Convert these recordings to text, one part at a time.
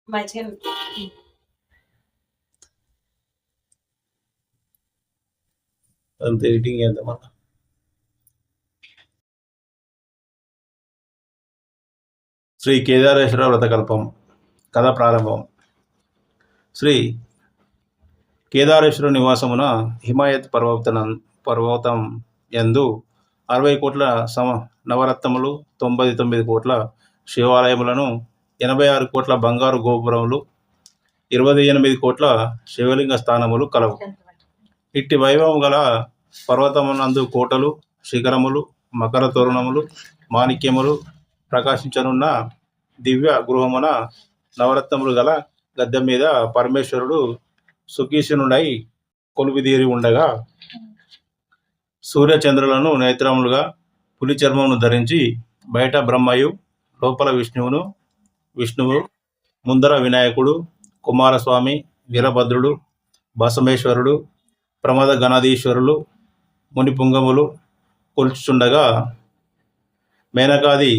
మంచిగా అంత ఎడిటింగ్ చేద్దామా. శ్రీ కేదారేశ్వర వ్రతకల్పం కథ ప్రారంభం. శ్రీ కేదారేశ్వర నివాసమున హిమాయత్ పర్వతం యందు 60 కోట్ల నవరత్నములు, 99 కోట్ల శివాలయములను, 86 కోట్ల బంగారు గోపురములు, 28 కోట్ల శివలింగ స్థానములు కలవు. ఇట్టి వైభవం గల పర్వతమునందు కోటలు, శిఖరములు, మకర తోరణములు, మాణిక్యములు ప్రకాశించనున్న దివ్య గృహమున నవరత్నములు గల గద్దె మీద పరమేశ్వరుడు సుఖీసునుడై కొలువిదీరి ఉండగా, సూర్యచంద్రులను నేత్రములుగా పులి చర్మమును ధరించి బయట బ్రహ్మయు, లోపల విష్ణువు, ముందర వినాయకుడు, కుమారస్వామి, వీరభద్రుడు, బసమేశ్వరుడు, ప్రమద గణాధీశ్వరులు, మునిపుంగములు కొలుచుచుండగా, మేనకాది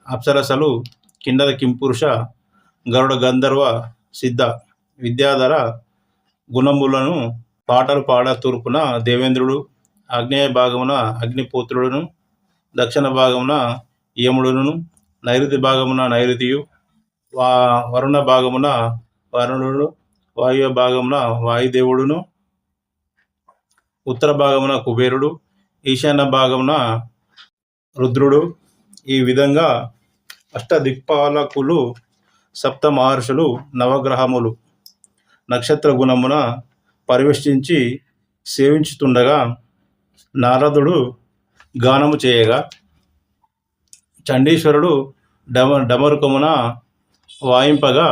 అప్సరసలు, కిన్నర కింపురుష, గరుడ గంధర్వ సిద్ధ విద్యాధర గుణములను పాటలు పాడ తూర్పున దేవేంద్రుడు, ఆగ్నేయ భాగమున అగ్నిపుత్రుడును, దక్షిణ భాగమున యముడును, నైరుతి భాగమున నైరుతియు, వరుణ భాగమున వరుణుడు, వాయువ్య భాగమున వాయుదేవుడును, ఉత్తర భాగమున కుబేరుడు, ఈశాన్య భాగమున రుద్రుడు, ఈ విధంగా అష్టదిక్పాలకులు, సప్త మహర్షులు, నవగ్రహములు నక్షత్ర గుణమున పరివేష్టించి సేవించుతుండగా, నారదుడు గానము చేయగా, చండీశ్వరుడు డమరుకమున వాయింపగా,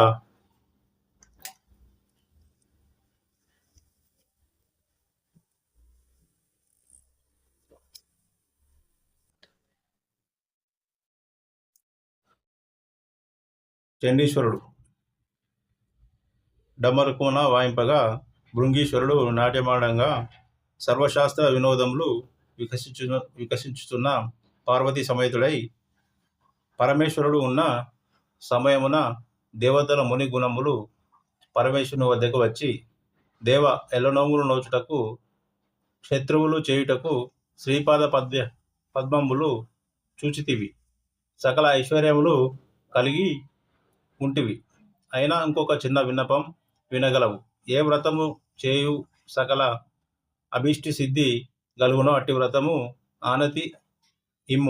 భృంగీశ్వరుడు నాట్యమాడంగా, సర్వశాస్త్ర వినోదములు వికసించుతున్న పార్వతీ సమేతుడై, పరమేశ్వరుడు ఉన్న సమయమున దేవతల ముని గుణములు పరమేశ్వరుని వద్దకు వచ్చి, దేవ ఎల్లనోములు నోచుటకు, శత్రువులు చేయుటకు శ్రీపాద పద్మములు చూచితివి, సకల ఐశ్వర్యములు కలిగి ఉంటివి. అయినా ఇంకొక చిన్న విన్నపం వినగలవు. ఏ వ్రతము చేయు సకల అభీష్టి సిద్ధి గలుగునో అట్టి వ్రతము ఆనతి